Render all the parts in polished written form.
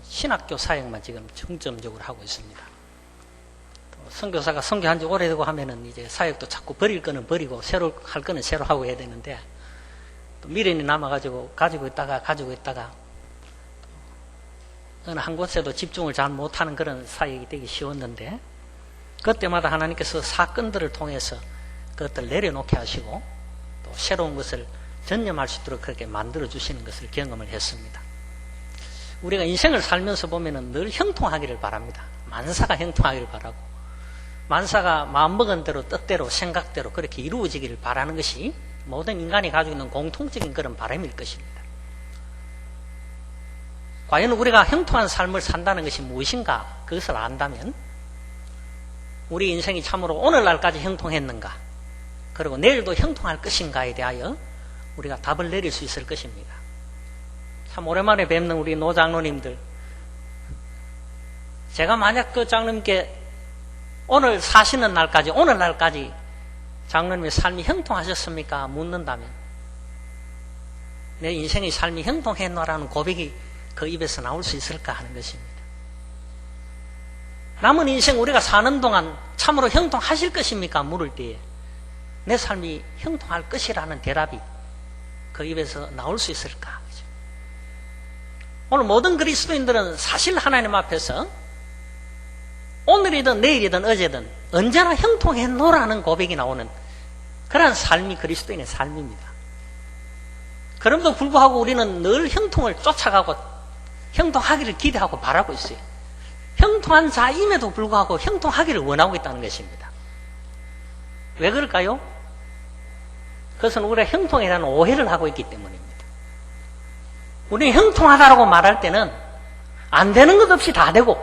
신학교 사역만 지금 중점적으로 하고 있습니다. 선교사가 선교한 지 오래되고 하면은 이제 사역도 자꾸 버릴 거는 버리고 새로 할 거는 새로 하고 해야 되는데 또 미련이 남아가지고 가지고 있다가 어느 한 곳에도 집중을 잘 못하는 그런 사역이 되기 쉬웠는데 그때마다 하나님께서 사건들을 통해서 그것들을 내려놓게 하시고 또 새로운 것을 전념할 수 있도록 그렇게 만들어 주시는 것을 경험을 했습니다. 우리가 인생을 살면서 보면은 늘 형통하기를 바랍니다. 만사가 형통하기를 바라고 만사가 마음먹은 대로 뜻대로 생각대로 그렇게 이루어지기를 바라는 것이 모든 인간이 가지고 있는 공통적인 그런 바람일 것입니다. 과연 우리가 형통한 삶을 산다는 것이 무엇인가 그것을 안다면 우리 인생이 참으로 오늘날까지 형통했는가 그리고 내일도 형통할 것인가에 대하여 우리가 답을 내릴 수 있을 것입니다. 참 오랜만에 뵙는 우리 노 장로님들, 제가 만약 그 장로님께 오늘 사시는 날까지 오늘날까지 장로님의 삶이 형통하셨습니까? 묻는다면 내 인생의 삶이 형통했노라는 고백이 그 입에서 나올 수 있을까 하는 것입니다. 남은 인생 우리가 사는 동안 참으로 형통하실 것입니까? 물을 때에 내 삶이 형통할 것이라는 대답이 그 입에서 나올 수 있을까? 오늘 모든 그리스도인들은 사실 하나님 앞에서 오늘이든 내일이든 어제든 언제나 형통했노라는 고백이 나오는 그러한 삶이 그리스도인의 삶입니다. 그럼에도 불구하고 우리는 늘 형통을 쫓아가고 형통하기를 기대하고 바라고 있어요. 형통한 자임에도 불구하고 형통하기를 원하고 있다는 것입니다. 왜 그럴까요? 그것은 우리가 형통에 대한 오해를 하고 있기 때문입니다. 우리는 형통하다라고 말할 때는 안 되는 것 없이 다 되고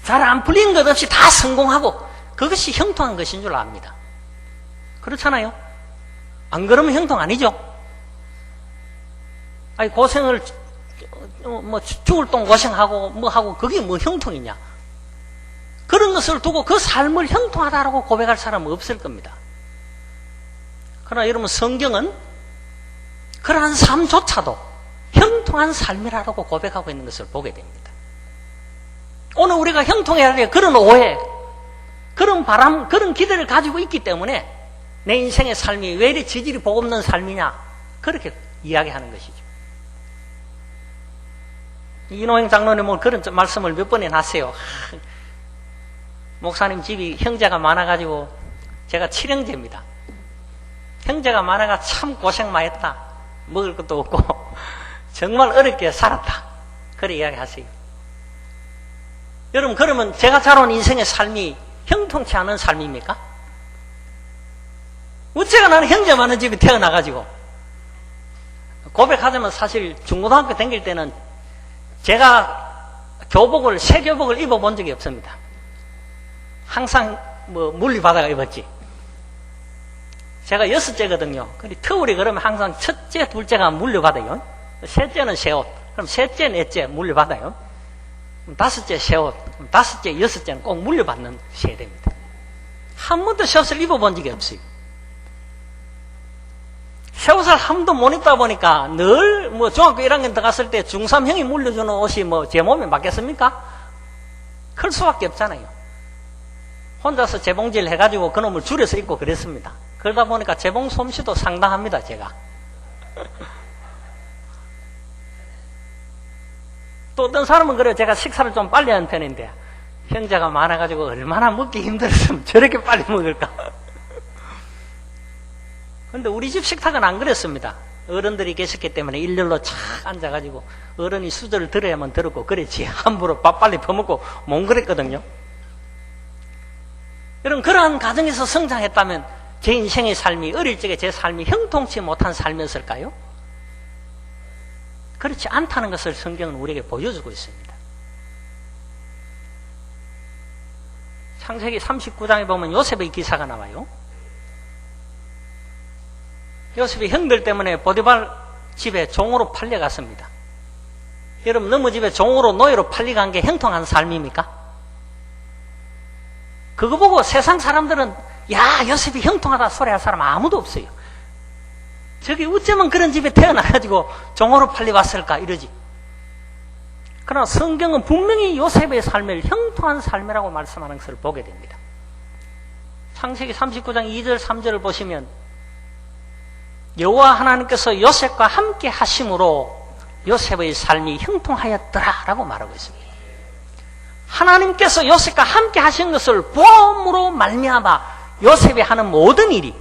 잘 안 풀리는 것 없이 다 성공하고 그것이 형통한 것인 줄 압니다. 그렇잖아요? 안 그러면 형통 아니죠? 아니 고생을 죽을 똥 고생하고 뭐 하고 그게 뭐 형통이냐? 그런 것을 두고 그 삶을 형통하다라고 고백할 사람은 없을 겁니다. 그러나 여러분 성경은 그러한 삶조차도 형통한 삶이라고 고백하고 있는 것을 보게 됩니다. 오늘 우리가 형통해야 될 그런 오해, 그런 바람, 그런 기대를 가지고 있기 때문에 내 인생의 삶이 왜 이리 지질이 복없는 삶이냐 그렇게 이야기하는 것이죠. 이노행 장로님은 그런 말씀을 몇 번이나 하세요. 목사님 집이 형제가 많아가지고 제가 7형제입니다. 형제가 많아가 참 고생 많이 했다. 먹을 것도 없고 정말 어렵게 살았다. 그래 이야기하세요. 여러분 그러면 제가 자라온 인생의 삶이 형통치 않은 삶입니까? 어째가 나는 형제 많은 집에 태어나가지고 고백하자면 사실 중고등학교 다닐 때는 제가 새 교복을 입어본 적이 없습니다. 항상 물리바다가 입었지. 제가 6째거든요. 근데 터울이 그러면 항상 첫째, 둘째가 물려받아요. 셋째는 새 옷. 그럼 셋째, 넷째 물려받아요. 그럼 5째 새 옷. 그럼 5째, 6째는 꼭 물려받는 세대입니다. 한 번도 새 옷을 입어본 적이 없어요. 새 옷을 한 번도 못 입다 보니까 늘 중학교 1학년 들어갔을 때 중3 형이 물려주는 옷이 제 몸에 맞겠습니까? 클 수밖에 없잖아요. 혼자서 재봉질 해가지고 그놈을 줄여서 입고 그랬습니다. 그러다 보니까 재봉 솜씨도 상당합니다, 제가. 또 어떤 사람은 그래요. 제가 식사를 좀 빨리 하는 편인데 형제가 많아가지고 얼마나 먹기 힘들었으면 저렇게 빨리 먹을까. 그런데 우리 집 식탁은 안 그랬습니다. 어른들이 계셨기 때문에 일렬로 착 앉아가지고 어른이 수저를 들어야만 들었고 그랬지 함부로 밥 빨리 퍼먹고 못 그랬거든요. 여러분 그러한 가정에서 성장했다면 제 인생의 삶이 어릴 적에 제 삶이 형통치 못한 삶이었을까요? 그렇지 않다는 것을 성경은 우리에게 보여주고 있습니다. 창세기 39장에 보면 요셉의 기사가 나와요. 요셉이 형들 때문에 보디발 집에 종으로 팔려갔습니다. 여러분 너무 집에 종으로 노예로 팔려간 게 형통한 삶입니까? 그거 보고 세상 사람들은 야 요셉이 형통하다 소리 할 사람 아무도 없어요. 저기 어쩌면 그런 집에 태어나가지고 종으로 팔려왔을까 이러지. 그러나 성경은 분명히 요셉의 삶을 형통한 삶이라고 말씀하는 것을 보게 됩니다. 창세기 39장 2절 3절을 보시면 여호와 하나님께서 요셉과 함께 하심으로 요셉의 삶이 형통하였더라 라고 말하고 있습니다. 하나님께서 요셉과 함께 하신 것을 보험으로 말미암아 요셉이 하는 모든 일이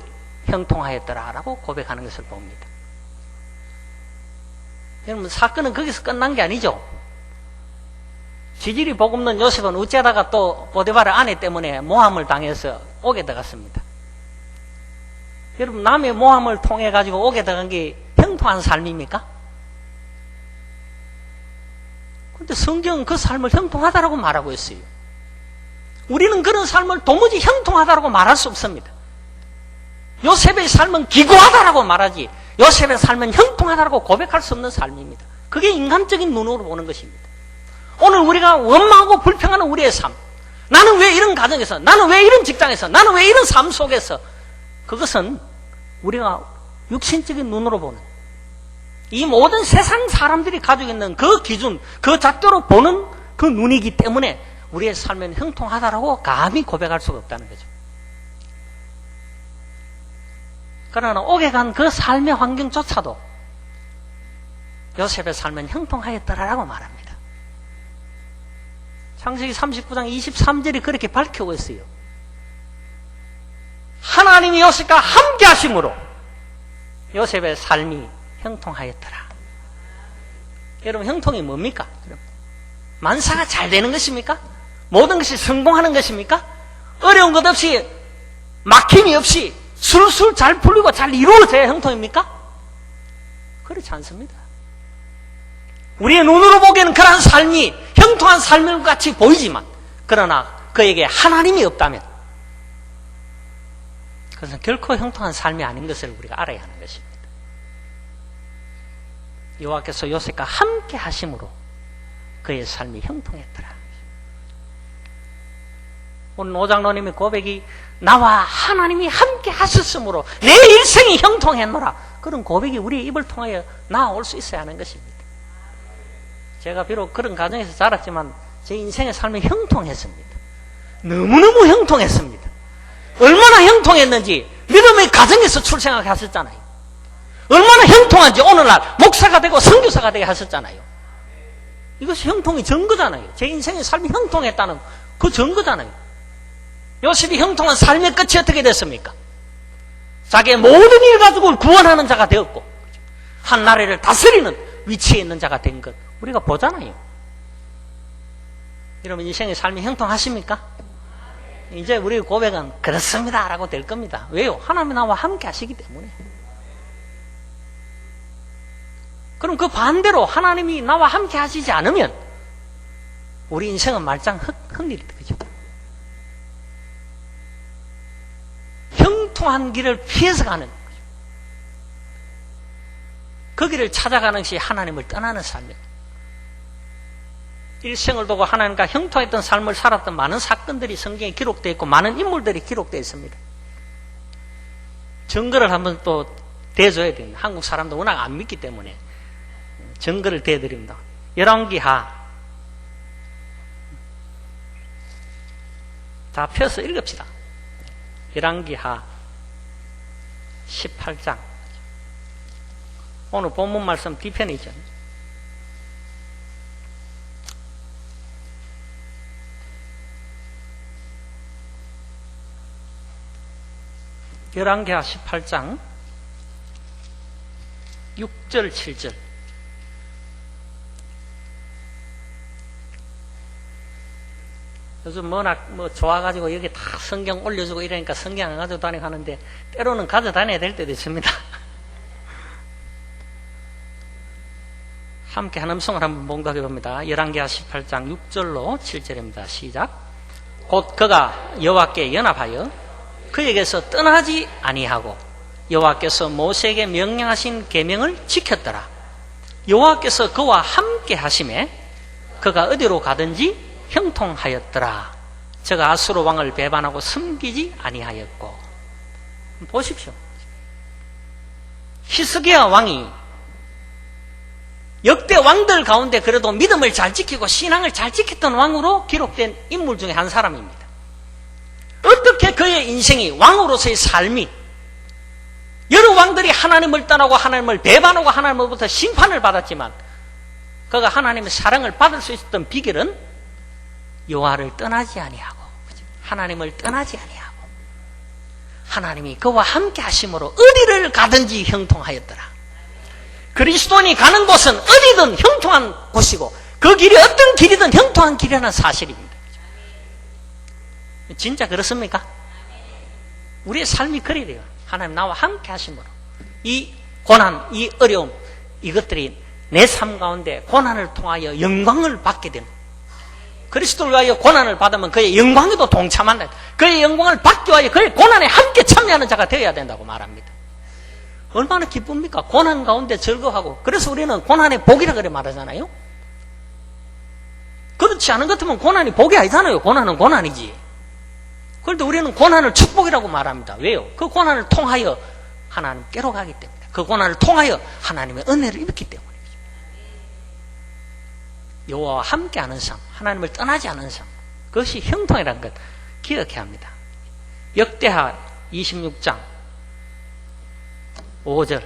형통하였더라 라고 고백하는 것을 봅니다. 여러분, 사건은 거기서 끝난 게 아니죠. 지질이 복없는 요셉은 어쩌다가 또 보디바르 아내 때문에 모함을 당해서 옥에 들어갔습니다. 여러분, 남의 모함을 통해 가지고 옥에 들어간 게 형통한 삶입니까? 그런데 성경은 그 삶을 형통하다라고 말하고 있어요. 우리는 그런 삶을 도무지 형통하다라고 말할 수 없습니다. 요셉의 삶은 기구하다라고 말하지 요셉의 삶은 형통하다라고 고백할 수 없는 삶입니다. 그게 인간적인 눈으로 보는 것입니다. 오늘 우리가 원망하고 불평하는 우리의 삶, 나는 왜 이런 가정에서, 나는 왜 이런 직장에서, 나는 왜 이런 삶 속에서, 그것은 우리가 육신적인 눈으로 보는 이 모든 세상 사람들이 가지고 있는 그 기준, 그 잣대로 보는 그 눈이기 때문에 우리의 삶은 형통하다라고 감히 고백할 수가 없다는 거죠. 그러나 옥에 간 그 삶의 환경조차도 요셉의 삶은 형통하였더라라고 말합니다. 창세기 39장 23절이 그렇게 밝히고 있어요. 하나님이 요셉과 함께 하심으로 요셉의 삶이 형통하였더라. 여러분, 형통이 뭡니까? 만사가 잘 되는 것입니까? 모든 것이 성공하는 것입니까? 어려운 것 없이, 막힘이 없이 술술 잘 풀리고 잘 이루어져야 형통입니까? 그렇지 않습니다. 우리의 눈으로 보기에는 그러한 삶이 형통한 삶을 같이 보이지만, 그러나 그에게 하나님이 없다면 그것은 결코 형통한 삶이 아닌 것을 우리가 알아야 하는 것입니다. 여호와께서 요셉과 함께 하심으로 그의 삶이 형통했더라. 오늘 오장로님의 고백이 나와 하나님이 함께 하셨으므로 내 일생이 형통했노라, 그런 고백이 우리의 입을 통하여 나올 수 있어야 하는 것입니다. 제가 비록 그런 가정에서 자랐지만 제 인생의 삶이 형통했습니다. 너무너무 형통했습니다. 얼마나 형통했는지 믿음의 가정에서 출생하게 하셨잖아요. 얼마나 형통한지 오늘날 목사가 되고 선교사가 되게 하셨잖아요. 이것이 형통의 증거잖아요. 제 인생의 삶이 형통했다는 그 증거잖아요. 요셉이 형통한 삶의 끝이 어떻게 됐습니까? 자기의 모든 일 가지고 구원하는 자가 되었고 한 나라를 다스리는 위치에 있는 자가 된 것 우리가 보잖아요. 여러분, 인생의 삶이 형통하십니까? 이제 우리의 고백은 그렇습니다 라고 될 겁니다. 왜요? 하나님이 나와 함께 하시기 때문에. 그럼 그 반대로 하나님이 나와 함께 하시지 않으면 우리 인생은 말짱 흙일이 되죠. 형통한 길을 피해서 가는 거죠. 그 길을 찾아가는 것이 하나님을 떠나는 삶이에요. 일생을 두고 하나님과 형통했던 삶을 살았던 많은 사건들이 성경에 기록되어 있고 많은 인물들이 기록되어 있습니다. 증거를 한번 또 대줘야 됩니다. 한국 사람도 워낙 안 믿기 때문에 증거를 대드립니다. 열왕기하, 다 펴서 읽읍시다. 열왕기하 18장. 오늘 본문 말씀 뒤편이죠. 열왕기하 18장 6절 7절. 요즘 워낙 좋아가지고 여기 다 성경 올려주고 이러니까 성경 안 가지고 다니고 하는데 때로는 가져다녀야 될 때도 있습니다. 함께 한 음성을 한번 봉독해 봅니다. 열왕기하 18장 6절로 7절입니다. 시작. 곧 그가 여호와께 연합하여 그에게서 떠나지 아니하고 여호와께서 모세에게 명령하신 계명을 지켰더라. 여호와께서 그와 함께 하심에 그가 어디로 가든지 형통하였더라. 저가 아수르 왕을 배반하고 섬기지 아니하였고. 보십시오. 히스기야 왕이 역대 왕들 가운데 그래도 믿음을 잘 지키고 신앙을 잘 지켰던 왕으로 기록된 인물 중에 한 사람입니다. 어떻게 그의 인생이, 왕으로서의 삶이, 여러 왕들이 하나님을 떠나고 하나님을 배반하고 하나님으로부터 심판을 받았지만 그가 하나님의 사랑을 받을 수 있었던 비결은 여호와를 떠나지 아니하고, 하나님을 떠나지 아니하고, 하나님이 그와 함께 하심으로 어디를 가든지 형통하였더라. 그리스도인이 가는 곳은 어디든 형통한 곳이고 그 길이 어떤 길이든 형통한 길이라는 사실입니다. 진짜 그렇습니까? 우리의 삶이 그래야 돼요. 하나님 나와 함께 하심으로 이 고난, 이 어려움, 이것들이 내 삶 가운데 고난을 통하여 영광을 받게 되는, 그리스도를 위하여 고난을 받으면 그의 영광에도 동참한다. 그의 영광을 받기 위하여 그의 고난에 함께 참여하는 자가 되어야 된다고 말합니다. 얼마나 기쁩니까? 고난 가운데 즐거워하고. 그래서 우리는 고난의 복이라 그래 말하잖아요. 그렇지 않은 것 같으면 고난이 복이 아니잖아요. 고난은 고난이지. 그런데 우리는 고난을 축복이라고 말합니다. 왜요? 그 고난을 통하여 하나님께로 가기 때문에, 그 고난을 통하여 하나님의 은혜를 입었기 때문이죠. 여호와와 함께하는 삶, 하나님을 떠나지 않은 삶, 그것이 형통이라는 것 기억해야 합니다. 역대하 26장 5절.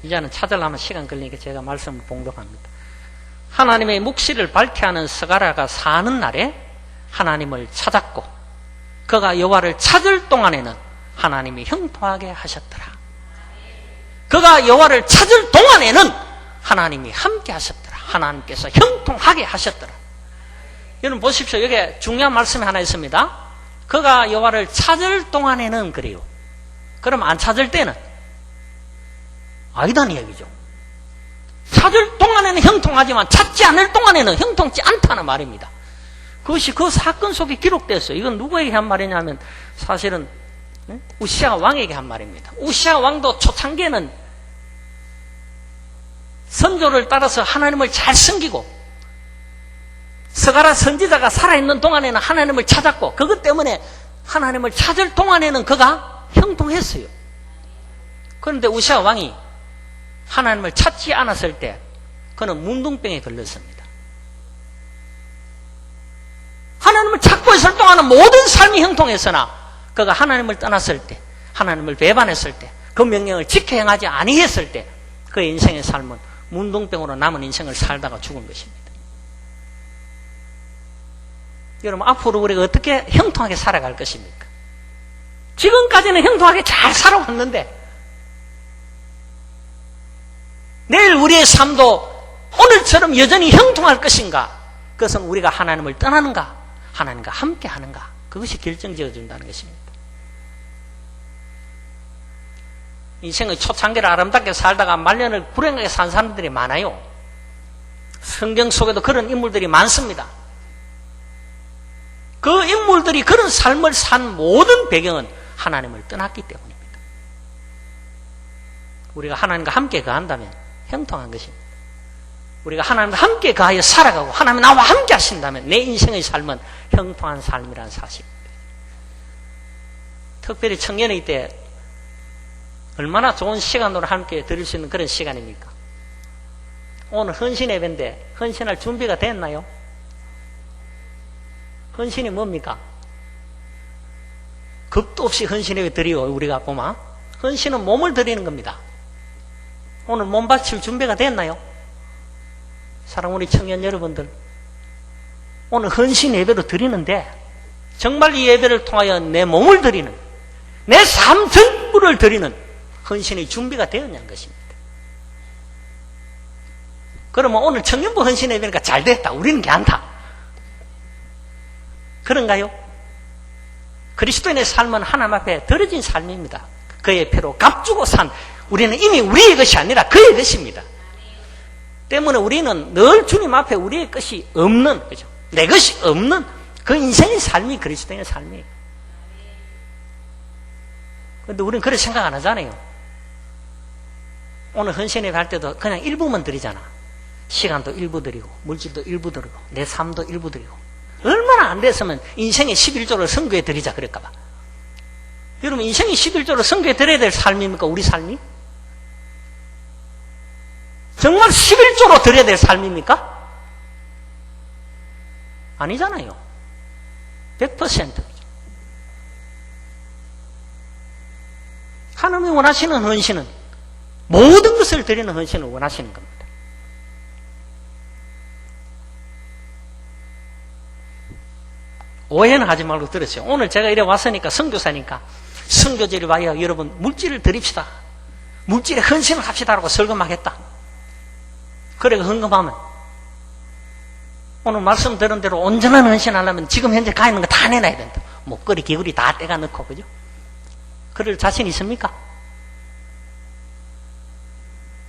이제는 찾으려면 시간 걸리니까 제가 말씀을 봉독합니다. 하나님의 묵시를 밝게 하는 스가랴가 사는 날에 하나님을 찾았고 그가 여호와를 찾을 동안에는 하나님이 형통하게 하셨더라. 그가 여호와를 찾을 동안에는 하나님이 함께 하셨더라. 하나님께서 형통하게 하셨더라. 여러분 보십시오. 여기에 중요한 말씀이 하나 있습니다. 그가 여호와를 찾을 동안에는 그래요. 그럼 안 찾을 때는 아니다는 얘기죠. 찾을 동안에는 형통하지만 찾지 않을 동안에는 형통치 않다는 말입니다. 그것이 그 사건 속에 기록됐어요. 이건 누구에게 한 말이냐면 사실은 우시아 왕에게 한 말입니다. 우시아 왕도 초창기에는 선조를 따라서 하나님을 잘 섬기고 스가랴 선지자가 살아있는 동안에는 하나님을 찾았고 그것 때문에 하나님을 찾을 동안에는 그가 형통했어요. 그런데 우시아 왕이 하나님을 찾지 않았을 때 그는 문둥병에 걸렸습니다. 하나님을 찾고 있을 동안은 모든 삶이 형통했으나 그가 하나님을 떠났을 때, 하나님을 배반했을 때, 그 명령을 지켜 행하지 아니했을 때 그의 인생의 삶은 문둥병으로 남은 인생을 살다가 죽은 것입니다. 여러분 앞으로 우리가 어떻게 형통하게 살아갈 것입니까? 지금까지는 형통하게 잘 살아왔는데 내일 우리의 삶도 오늘처럼 여전히 형통할 것인가? 그것은 우리가 하나님을 떠나는가? 하나님과 함께 하는가? 그것이 결정지어 준다는 것입니다. 인생의 초창기를 아름답게 살다가 말년을 불행하게 산 사람들이 많아요. 성경 속에도 그런 인물들이 많습니다. 그 인물들이 그런 삶을 산 모든 배경은 하나님을 떠났기 때문입니다. 우리가 하나님과 함께 거한다면 형통한 것입니다. 우리가 하나님과 함께 거하여 살아가고 하나님 나와 함께 하신다면 내 인생의 삶은 형통한 삶이라는 사실입니다. 특별히 청년의 때 얼마나 좋은 시간으로 함께 드릴 수 있는 그런 시간입니까? 오늘 헌신 예배인데 헌신할 준비가 됐나요? 헌신이 뭡니까? 겁도 없이 헌신 예배 드리요. 우리가 보면 헌신은 몸을 드리는 겁니다. 오늘 몸 바칠 준비가 됐나요? 사랑하는 우리 청년 여러분들, 오늘 헌신 예배로 드리는데 정말 이 예배를 통하여 내 몸을 드리는, 내 삶 전부를 드리는 헌신의 준비가 되었냐는 것입니다. 그러면 오늘 청년부 헌신 예배니까 잘 됐다, 우리는 괜찮다, 그런가요? 그리스도인의 삶은 하나님 앞에 드려진 삶입니다. 그의 피로 값주고 산, 우리는 이미 우리의 것이 아니라 그의 것입니다. 때문에 우리는 늘 주님 앞에 우리의 것이 없는, 그죠? 내 것이 없는 그 인생의 삶이 그리스도인의 삶이에요. 그런데 우리는 그렇게 생각 안 하잖아요. 오늘 헌신예배 할 때도 그냥 일부만 드리잖아. 시간도 일부 드리고 물질도 일부 드리고 내 삶도 일부 드리고. 얼마나 안 됐으면 인생의 11조를 선교해 드리자 그럴까 봐. 여러분 인생의 11조를 선교해 드려야 될 삶입니까? 우리 삶이? 정말 11조로 드려야 될 삶입니까? 아니잖아요. 100%. 하나님이 원하시는 헌신은 모든 것을 드리는 헌신을 원하시는 겁니다. 오해는 하지 말고 들으세요. 오늘 제가 이래 왔으니까 선교사니까 선교지를 와야 여러분 물질을 드립시다. 물질에 헌신을 합시다라고 설금하겠다. 그래 헌금하면 오늘 말씀 들은 대로 온전한 헌신하려면 지금 현재 가 있는 거 다 내놔야 된다. 목걸이 귀걸이 다 떼가 넣고 그죠? 그럴 자신 있습니까?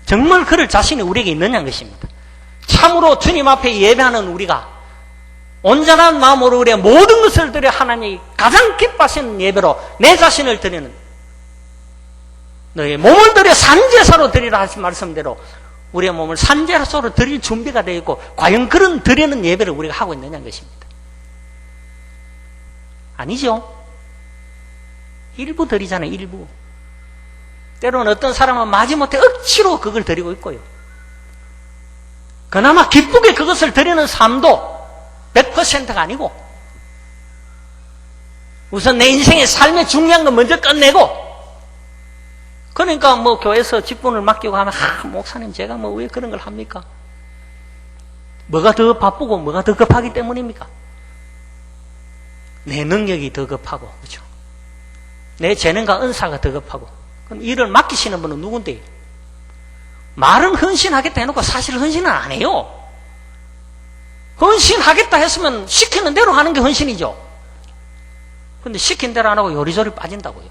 정말 그럴 자신이 우리에게 있느냐는 것입니다. 참으로 주님 앞에 예배하는 우리가 온전한 마음으로 우리의 모든 것을 드려 하나님이 가장 기뻐하시는 예배로 내 자신을 드리는, 너의 몸을 드려 산제사로 드리라 하신 말씀대로 우리의 몸을 산제사로 드릴 준비가 되어 있고, 과연 그런 드리는 예배를 우리가 하고 있느냐는 것입니다. 아니죠. 일부 드리잖아요. 일부. 때로는 어떤 사람은 마지못해 억지로 그걸 드리고 있고요. 그나마 기쁘게 그것을 드리는 삶도 100%가 아니고, 우선 내 인생의 삶의 중요한 건 먼저 끝내고, 그러니까 뭐 교회에서 직분을 맡기고 하면, 목사님 제가 뭐 왜 그런 걸 합니까? 뭐가 더 바쁘고 뭐가 더 급하기 때문입니까? 내 능력이 더 급하고, 그렇죠? 내 재능과 은사가 더 급하고. 그럼 일을 맡기시는 분은 누군데요? 말은 헌신하겠다 해놓고 사실 헌신은 안 해요. 헌신하겠다 했으면 시키는 대로 하는 게 헌신이죠. 근데 시킨 대로 안 하고 요리조리 빠진다고요.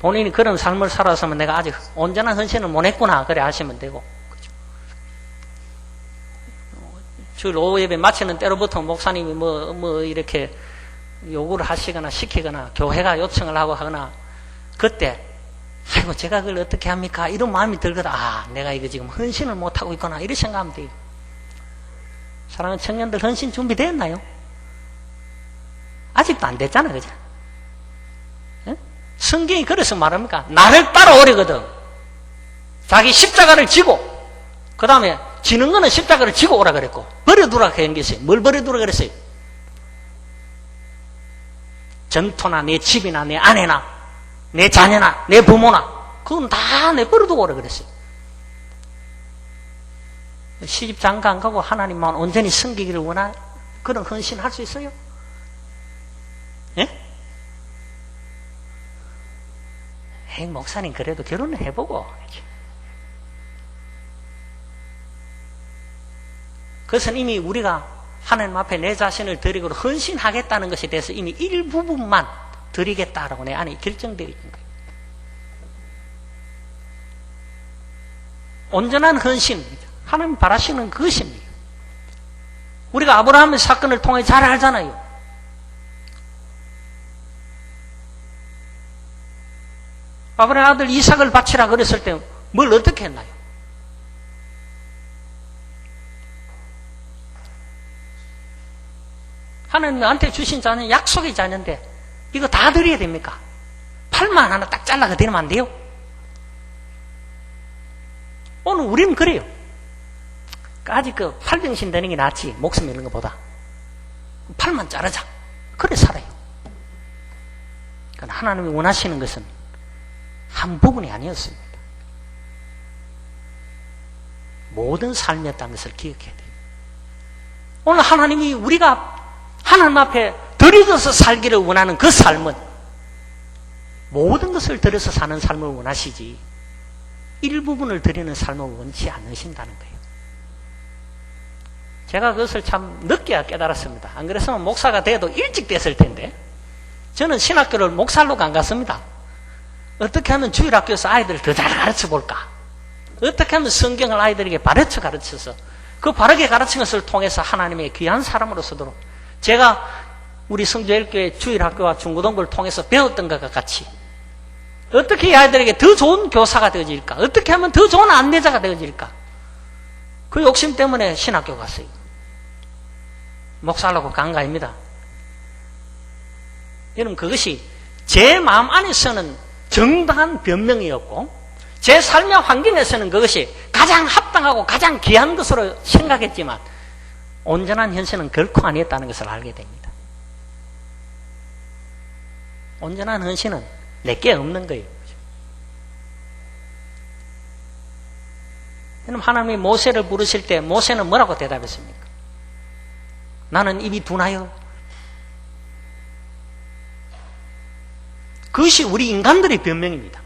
본인이 그런 삶을 살았으면 내가 아직 온전한 헌신을 못 했구나, 그래 하시면 되고. 그렇죠? 주일 오후 예배 마치는 때로부터 목사님이 뭐 이렇게 요구를 하시거나 시키거나 교회가 요청을 하고 하거나, 그때 아이고 제가 그걸 어떻게 합니까? 이런 마음이 들거든. 내가 이거 지금 헌신을 못하고 있구나, 이렇게 생각하면 돼요. 사랑하는 청년들, 헌신 준비됐나요? 아직도 안 됐잖아, 그죠? 예? 성경이 그래서 말합니까? 나를 따라오려거든. 자기 십자가를 지고, 그 다음에 지는 거는 십자가를 지고 오라 그랬고, 버려두라 그랬어요. 뭘 버려두라 그랬어요? 전토나 내 집이나 내 아내나 내 자녀나 내 부모나 그건 다 내버려두고 오라 그랬어요. 시집 장가 안 가고 하나님만 온전히 섬기기를 원한 그런 헌신할 수 있어요? 예? 에이, 목사님 그래도 결혼을 해보고. 그것은 이미 우리가 하나님 앞에 내 자신을 드리고 헌신하겠다는 것에 대해서 이미 일부분만 드리겠다라고 내 안에 결정되어 있는 거예요. 온전한 헌신, 하나님 바라시는 그것입니다. 우리가 아브라함의 사건을 통해 잘 알잖아요. 아브라함의 아들 이삭을 바치라 그랬을 때 뭘 어떻게 했나요? 하나님 나한테 주신 자는 약속의 자녀인데 이거 다 드려야 됩니까? 팔만 하나 딱 잘라서 드리면 안 돼요? 오늘 우리는 그래요. 아직 그 팔병신 되는 게 낫지 목숨 잃는 것보다. 팔만 자르자. 그래 살아요. 그러니까 하나님이 원하시는 것은 한 부분이 아니었습니다. 모든 삶이었다는 것을 기억해야 돼요. 오늘 하나님이 우리가 하나님 앞에 드려져서 살기를 원하는 그 삶은 모든 것을 드려서 사는 삶을 원하시지 일부분을 드리는 삶을 원치 않으신다는 거예요. 제가 그것을 참 늦게 깨달았습니다. 안 그랬으면 목사가 돼도 일찍 됐을 텐데, 저는 신학교를 목살로 안 갔습니다. 어떻게 하면 주일학교에서 아이들을 더 잘 가르쳐 볼까? 어떻게 하면 성경을 아이들에게 바르게 가르쳐서 그 바르게 가르친 것을 통해서 하나님의 귀한 사람으로서도 제가 우리 성주일교회 주일학교와 중고등부를 통해서 배웠던 것과 같이 어떻게 이 아이들에게 더 좋은 교사가 되어질까? 어떻게 하면 더 좋은 안내자가 되어질까? 그 욕심 때문에 신학교 갔어요. 목사하려고 간 거 아닙니다. 여러분, 그것이 제 마음 안에서는 정당한 변명이었고 제 삶의 환경에서는 그것이 가장 합당하고 가장 귀한 것으로 생각했지만 온전한 헌신은 결코 아니었다는 것을 알게 됩니다. 온전한 헌신은 내게 없는 거예요. 하나님이 모세를 부르실 때 모세는 뭐라고 대답했습니까? 나는 입이 둔하여. 그것이 우리 인간들의 변명입니다.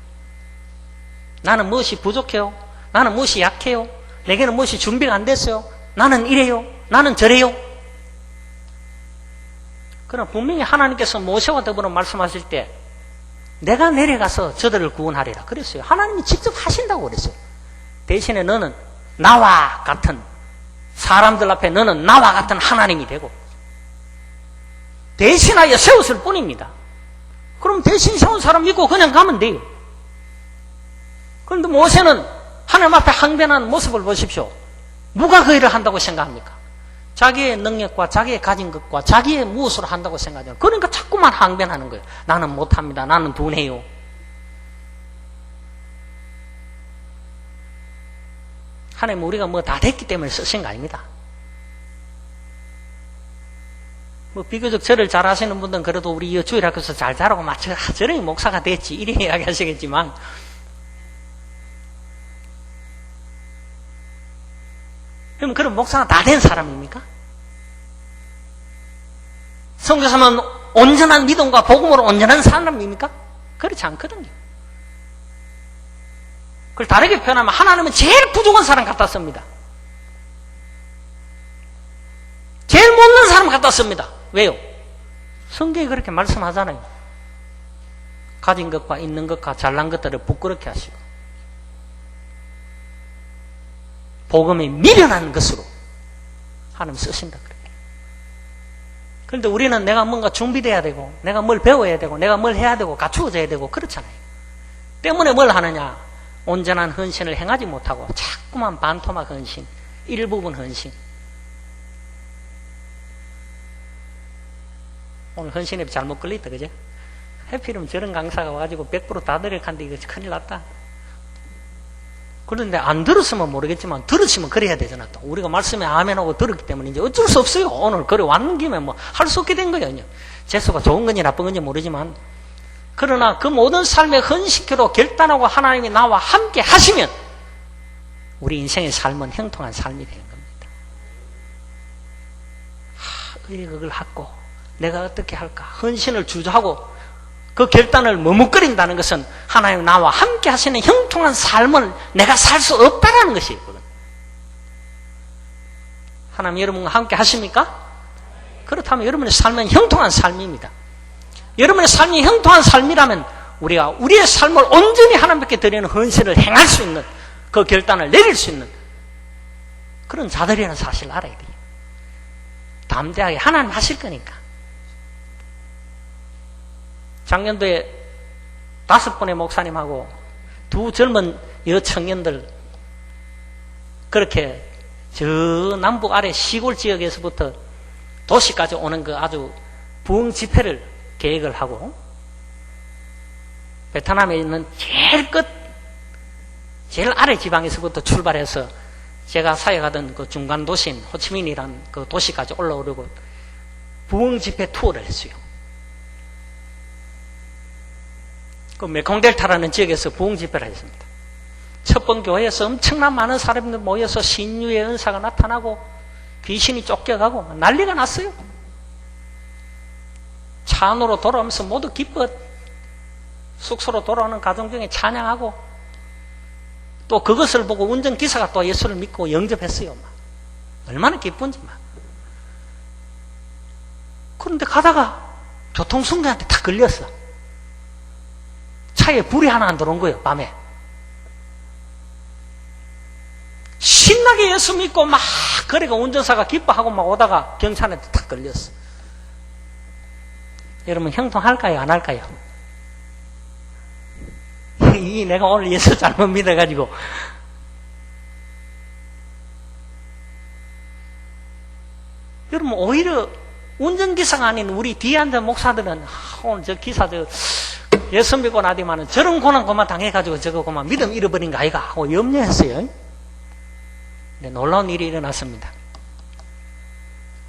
나는 무엇이 부족해요? 나는 무엇이 약해요? 내게는 무엇이 준비가 안 됐어요? 나는 이래요? 나는 저래요? 그러나 분명히 하나님께서 모세와 더불어 말씀하실 때 내가 내려가서 저들을 구원하리라 그랬어요. 하나님이 직접 하신다고 그랬어요. 대신에 너는 나와 같은 사람들 앞에 너는 나와 같은 하나님이 되고 대신하여 세웠을 뿐입니다. 그럼 대신 세운 사람 믿고 그냥 가면 돼요. 그런데 모세는 하나님 앞에 항변하는 모습을 보십시오. 누가 그 일을 한다고 생각합니까? 자기의 능력과 자기의 가진 것과 자기의 무엇으로 한다고 생각해요. 그러니까 자꾸만 항변하는 거예요. 나는 못합니다. 나는 둔해요. 하나님 우리가 뭐 다 됐기 때문에 쓰신 거 아닙니다. 뭐 비교적 절을 잘 하시는 분들은 그래도 우리 주일학교에서 잘 자라고 저런 목사가 됐지 이래 이야기하시겠지만 그럼 그런 목사가 다 된 사람입니까? 선교사는 온전한 믿음과 복음으로 온전한 사람입니까? 그렇지 않거든요. 그걸 다르게 표현하면 하나님은 제일 부족한 사람 갖다 씁니다. 제일 못난 사람 갖다 씁니다. 왜요? 성경이 그렇게 말씀하잖아요. 가진 것과 있는 것과 잘난 것들을 부끄럽게 하시고 복음이 미련한 것으로 하나님 쓰신다 그래요. 그런데 우리는 내가 뭔가 준비돼야 되고 내가 뭘 배워야 되고 내가 뭘 해야 되고 갖추어져야 되고 그렇잖아요. 때문에 뭘 하느냐? 온전한 헌신을 행하지 못하고 자꾸만 반토막 헌신, 일부분 헌신. 오늘 헌신에 잘못 걸렸다 그죠? 해필이면 저런 강사가 와가지고 100% 다 들어간데 이거 큰일 났다. 그런데 안 들었으면 모르겠지만 들었으면 그래야 되잖아. 또 우리가 말씀에 아멘하고 들었기 때문에 이제 어쩔 수 없어요. 오늘 그래 왔는 김에 뭐 할 수 없게 된 거예요. 재수가 좋은 건지 나쁜 건지 모르지만 그러나 그 모든 삶의 헌신으로 결단하고 하나님이 나와 함께 하시면 우리 인생의 삶은 형통한 삶이 되는 겁니다. 그걸 하고 내가 어떻게 할까? 헌신을 주저하고 그 결단을 머뭇거린다는 것은 하나님 나와 함께 하시는 형통한 삶을 내가 살 수 없다는 것이거든. 하나님 여러분과 함께 하십니까? 그렇다면 여러분의 삶은 형통한 삶입니다. 여러분의 삶이 형통한 삶이라면 우리가 우리의 삶을 온전히 하나님께 드리는 헌신을 행할 수 있는 그 결단을 내릴 수 있는 그런 자들이라는 사실을 알아야 돼요. 담대하게 하나님 하실 거니까. 작년도에 5분의 목사님하고 2 젊은 여청년들 그렇게 저 남북 아래 시골 지역에서부터 도시까지 오는 그 아주 부흥 집회를 계획을 하고 베트남에 있는 제일 아래 지방에서부터 출발해서 제가 사역하던 그 중간 도시인 호치민이라는 그 도시까지 올라오려고 부흥 집회 투어를 했어요. 그 메콩델타라는 지역에서 부흥 집회를 했습니다. 첫 번 교회에서 엄청난 많은 사람들 모여서 신유의 은사가 나타나고 귀신이 쫓겨가고 난리가 났어요. 차 안으로 돌아오면서 모두 기뻐 숙소로 돌아오는 가정 중에 찬양하고 또 그것을 보고 운전기사가 또 예수를 믿고 영접했어요. 얼마나 기쁜지 막. 그런데 가다가 교통승대한테 다 걸렸어. 차에 불이 하나 안 들어온 거예요. 밤에. 신나게 예수 믿고 막 그래가 운전사가 기뻐하고 막 오다가 경찰한테 다 걸렸어. 여러분 형통할까요? 안 할까요? 이 내가 오늘 예수 잘못 믿어가지고 여러분 오히려 운전기사가 아닌 우리 뒤에 앉은 목사들은 오늘 저 기사 예수 믿고 나디만은 저런 고난 그만 당해가지고 저거 그만 믿음 잃어버린 거 아이가 하고 염려했어요. 근데 놀라운 일이 일어났습니다.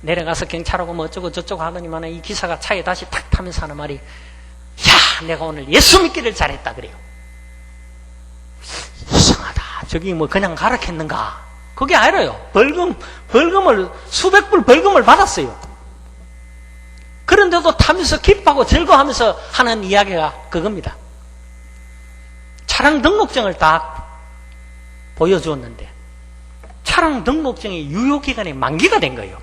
내려가서 경찰하고 뭐 어쩌고 저쩌고 하더니만 이 기사가 차에 다시 탁 타면서 하는 말이, 야, 내가 오늘 예수 믿기를 잘했다 그래요. 이상하다. 저기 뭐 그냥 가락했는가? 그게 아니라요. 벌금을 수백 불 벌금을 받았어요. 그런데도 타면서 기뻐하고 즐거워하면서 하는 이야기가 그겁니다. 차량 등록증을 딱 보여주었는데 차량 등록증이 유효기간이 만기가 된 거예요.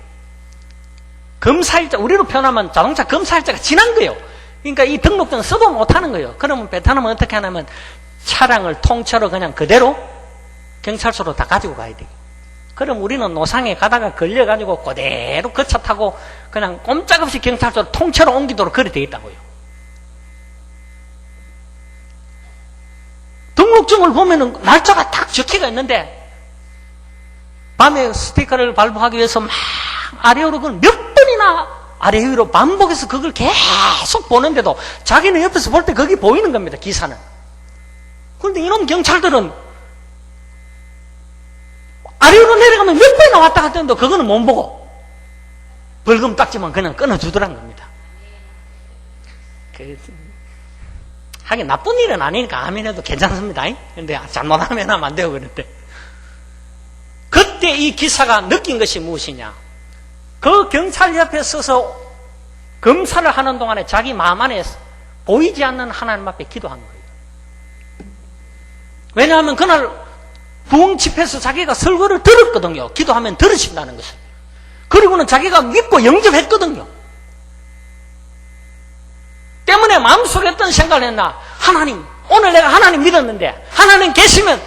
검사일자, 우리로 표현하면 자동차 검사일자가 지난 거예요. 그러니까 이 등록증 써도 못하는 거예요. 그러면 베트남은 어떻게 하냐면 차량을 통째로 그냥 그대로 경찰서로 다 가지고 가야 돼요. 그럼 우리는 노상에 가다가 걸려가지고 그대로 그 차 타고 그냥 꼼짝없이 경찰서로 통째로 옮기도록 그렇게 되어 있다고요. 등록증을 보면은 날짜가 딱 적혀가 있는데 밤에 스티커를 발부하기 위해서 막 아래로 그걸 몇 번이나 아래 위로 반복해서 그걸 계속 보는데도 자기는 옆에서 볼 때 거기 보이는 겁니다. 기사는. 그런데 이놈 경찰들은 아래로 내려가면 몇 번이나 왔다 갔다 했는데 그거는 못 보고 벌금 딱지만 그냥 끊어주더란 겁니다. 하긴 나쁜 일은 아니니까 아멘해도 괜찮습니다. 근데 잘못하면 하면 안 돼요. 그런데 그때 이 기사가 느낀 것이 무엇이냐? 그 경찰 옆에 서서 검사를 하는 동안에 자기 마음 안에 보이지 않는 하나님 앞에 기도한 거예요. 왜냐하면 그날 부흥 집회에서 자기가 설교를 들었거든요. 기도하면 들으신다는 것을. 그리고는 자기가 믿고 영접했거든요. 때문에 마음속에 어떤 생각을 했나? 하나님, 오늘 내가 하나님 믿었는데 하나님 계시면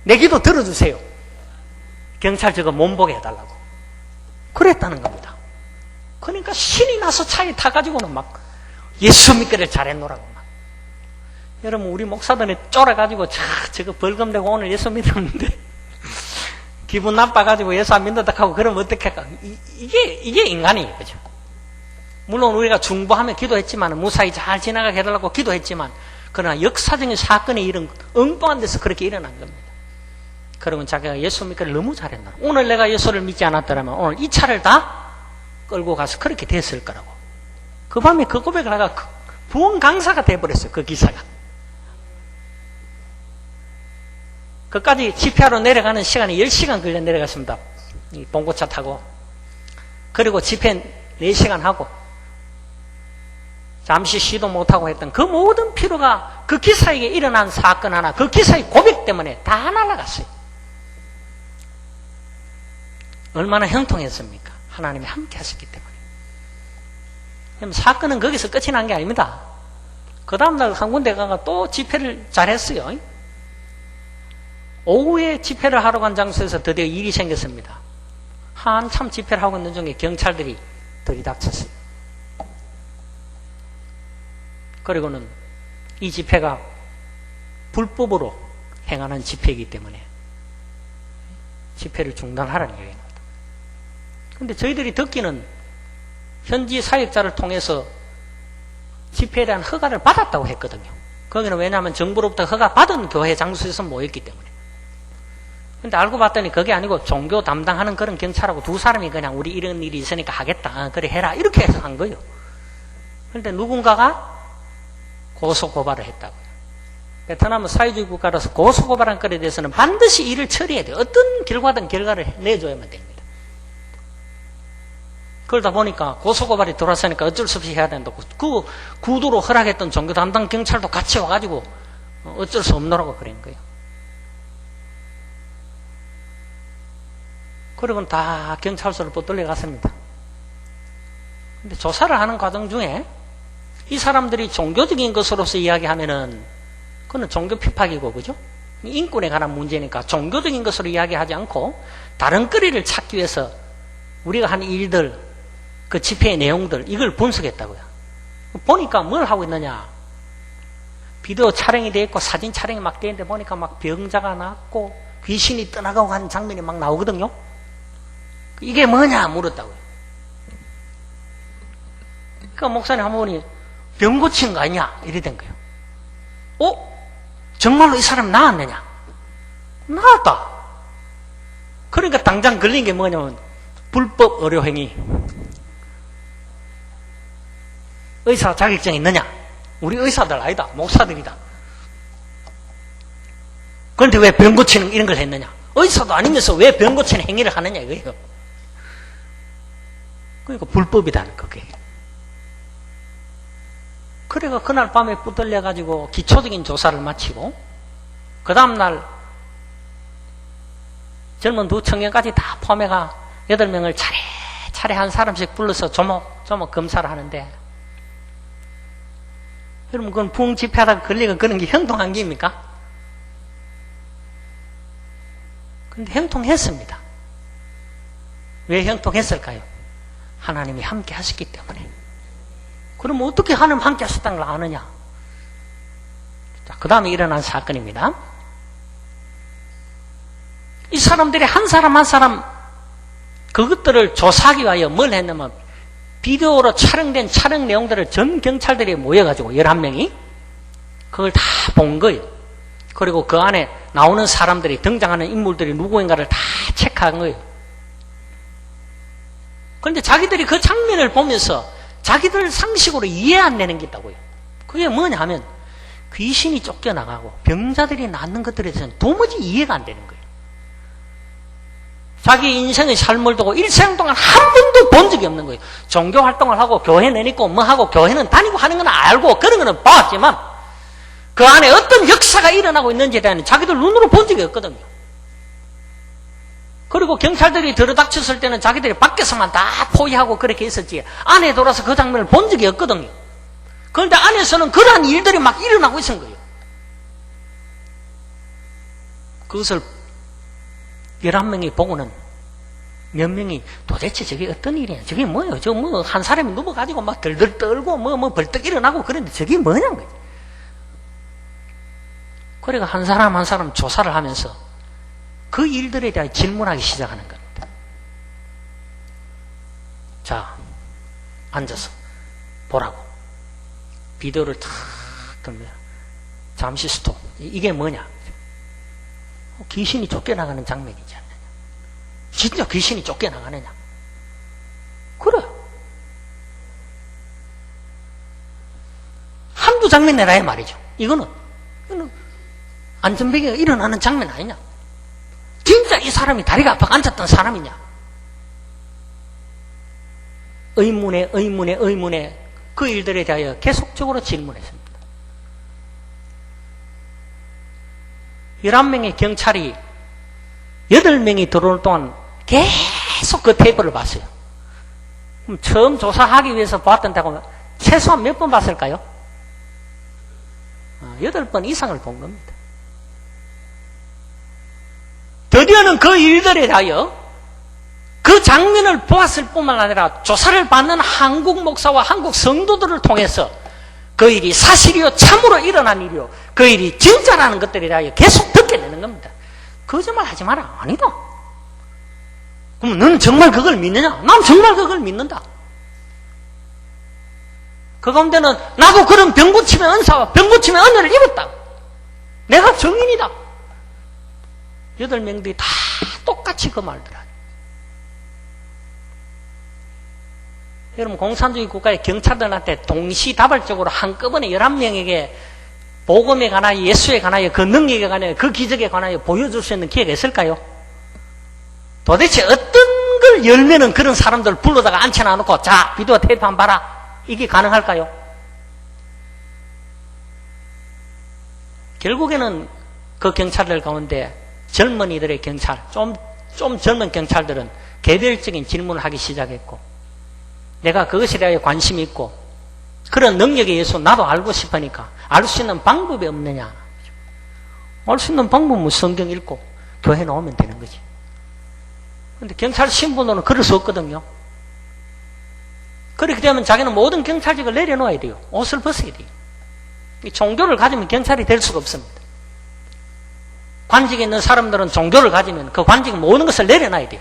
내 기도 들어주세요. 경찰 저거 몸보게 해달라고. 그랬다는 겁니다. 그러니까 신이 나서 차에 타가지고는 막 예수 믿기를 잘했노라고 막. 여러분, 우리 목사들이 쫄아가지고 저거 벌금 내고 오늘 예수 믿었는데 기분 나빠가지고 예수 안 믿는다 하고 그러면 어떡할까? 이게 인간이에요. 그죠? 물론 우리가 중보하며 기도했지만 무사히 잘 지나가게 해달라고 기도했지만 그러나 역사적인 사건이 이런 엉뚱한 데서 그렇게 일어난 겁니다. 그러면 자기가 예수 믿기를 너무 잘했나? 오늘 내가 예수를 믿지 않았더라면 오늘 이 차를 다 끌고 가서 그렇게 됐을 거라고. 그 밤에 그 고백을 하다가 부흥 강사가 돼버렸어요. 그 기사가. 그까지 집회하러 내려가는 시간이 10시간 걸려 내려갔습니다. 이 봉고차 타고. 그리고 집회 4시간 하고 잠시 쉬도 못하고 했던 그 모든 피로가 그 기사에게 일어난 사건 하나, 그 기사의 고백 때문에 다 날아갔어요. 얼마나 형통했습니까? 하나님이 함께 하셨기 때문에. 그럼 사건은 거기서 끝이 난 게 아닙니다. 그 다음날 한 군데 가가 또 집회를 잘했어요. 오후에 집회를 하러 간 장소에서 드디어 일이 생겼습니다. 한참 집회를 하고 있는 중에 경찰들이 들이닥쳤어요. 그리고는 이 집회가 불법으로 행하는 집회이기 때문에 집회를 중단하라는 얘기입니다. 그런데 저희들이 듣기는 현지 사역자를 통해서 집회에 대한 허가를 받았다고 했거든요. 거기는 왜냐하면 정부로부터 허가 받은 교회 장소에서 모였기 때문에. 근데 알고 봤더니 그게 아니고 종교 담당하는 그런 경찰하고 두 사람이 그냥 우리 이런 일이 있으니까 하겠다. 그래 해라. 이렇게 해서 한 거예요. 그런데 누군가가 고소고발을 했다고요. 베트남은 사회주의 국가라서 고소고발한 건에 대해서는 반드시 일을 처리해야 돼요. 어떤 결과든 결과를 내줘야만 됩니다. 그러다 보니까 고소고발이 들어왔으니까 어쩔 수 없이 해야 된다고. 그 구도로 허락했던 종교 담당 경찰도 같이 와가지고 어쩔 수 없노라고 그런 거예요. 그리고는 다 경찰서를 붙들려 갔습니다. 근데 조사를 하는 과정 중에 이 사람들이 종교적인 것으로서 이야기하면은 그건 종교 핍박이고, 그죠? 인권에 관한 문제니까 종교적인 것으로 이야기하지 않고 다른 거리를 찾기 위해서 우리가 한 일들, 그 집회의 내용들, 이걸 분석했다고요. 보니까 뭘 하고 있느냐? 비디오 촬영이 돼 있고 사진 촬영이 막 돼 있는데 보니까 막 병자가 났고 귀신이 떠나가고 하는 장면이 막 나오거든요. 이게 뭐냐 물었다고요. 그 목사님 한 분이 병 고친 거 아니냐? 이래 된 거예요. 정말로 이 사람 나았느냐? 나았다. 그러니까 당장 걸린 게 뭐냐면 불법 의료행위. 의사 자격증이 있느냐? 우리 의사들 아니다. 목사들이다. 그런데 왜 병 고치는 이런 걸 했느냐? 의사도 아니면서 왜 병 고치는 행위를 하느냐 이거예요. 그러니까 불법이다는 거게. 그래가 그날 밤에 붙들려 가지고 기초적인 조사를 마치고 그 다음날 젊은 두 청년까지 다 포함해가 8명을 차례차례 한 사람씩 불러서 조목조목 검사를 하는데, 여러분 그건 부흥 집회하다가 걸리고 그런 게 형통한 게입니까? 근데 형통했습니다. 왜 형통했을까요? 하나님이 함께 하셨기 때문에. 그럼 어떻게 하나님 함께 하셨다는 걸 아느냐? 자, 그 다음에 일어난 사건입니다. 이 사람들이 한 사람 한 사람 그것들을 조사하기 위하여 뭘 했냐면 비디오로 촬영된 촬영 내용들을 전 경찰들이 모여가지고 11명이 그걸 다 본 거예요. 그리고 그 안에 나오는 사람들이, 등장하는 인물들이 누구인가를 다 체크한 거예요. 그런데 자기들이 그 장면을 보면서 자기들 상식으로 이해 안 되는 게 있다고요. 그게 뭐냐 하면 귀신이 쫓겨나가고 병자들이 낫는 것들에 대해서는 도무지 이해가 안 되는 거예요. 자기 인생의 삶을 두고 일생 동안 한 번도 본 적이 없는 거예요. 종교 활동을 하고 교회 내니고 뭐 하고 교회는 다니고 하는 건 알고 그런 거는 봤지만 그 안에 어떤 역사가 일어나고 있는지에 대한 자기들 눈으로 본 적이 없거든요. 그리고 경찰들이 들어닥쳤을 때는 자기들이 밖에서만 다 포위하고 그렇게 있었지 안에 돌아서 그 장면을 본 적이 없거든요. 그런데 안에서는 그러한 일들이 막 일어나고 있은 거예요. 그것을 11명이 보고는 몇 명이 도대체 저게 어떤 일이야? 저게 뭐예요? 저 뭐 한 사람이 누워가지고 막 들들 떨고 뭐 벌떡 일어나고 그런데 저게 뭐냐는 거지. 그러니까 한 사람 한 사람 조사를 하면서 그 일들에 대해 질문하기 시작하는 겁니다. 자, 앉아서 보라고. 비디오를 탁 들면 잠시 스톱. 이게 뭐냐? 귀신이 쫓겨나가는 장면이지 않느냐? 진짜 귀신이 쫓겨나가느냐? 그래. 한두 장면 내라 이 말이죠. 이거는 안전벨기가 일어나는 장면 아니냐? 진짜 이 사람이 다리가 아파 앉았던 사람이냐? 의문에 그 일들에 대하여 계속적으로 질문했습니다. 11명의 경찰이 8명이 들어올 동안 계속 그 테이프를 봤어요. 그럼 처음 조사하기 위해서 봤던 데가 최소한 몇 번 봤을까요? 8번 이상을 본 겁니다. 드디어는 그 일들에 대하여 그 장면을 보았을 뿐만 아니라 조사를 받는 한국 목사와 한국 성도들을 통해서 그 일이 사실이요 참으로 일어난 일이요 그 일이 진짜라는 것들에 대하여 계속 듣게 되는 겁니다. 거짓말 하지 마라. 아니다. 그럼 너는 정말 그걸 믿느냐? 난 정말 그걸 믿는다. 그 가운데는 나도 그런 병고침의 은사와 병고침의 은혜를 입었다. 내가 정인이다. 8명들이 다 똑같이 그 말들 하죠. 여러분, 공산주의 국가의 경찰들한테 동시다발적으로 한꺼번에 11명에게 복음에 관하여, 예수에 관하여, 그 능력에 관하여, 그 기적에 관하여 보여줄 수 있는 기회가 있을까요? 도대체 어떤 걸 열면은 그런 사람들 불러다가 앉혀놔놓고 자, 비디오 테이프 한번 봐라. 이게 가능할까요? 결국에는 그 경찰들 가운데 젊은이들의 경찰, 좀 젊은 경찰들은 개별적인 질문을 하기 시작했고 내가 그것에 대해 관심이 있고 그런 능력에 의해서 나도 알고 싶으니까 알 수 있는 방법이 없느냐. 알 수 있는 방법은 성경 읽고 교회 나오면 되는 거지. 그런데 경찰 신분으로는 그럴 수 없거든요. 그렇게 되면 자기는 모든 경찰직을 내려놓아야 돼요. 옷을 벗어야 돼요. 종교를 가지면 경찰이 될 수가 없습니다. 관직에 있는 사람들은 종교를 가지면 그 관직 모든 것을 내려놔야 돼요.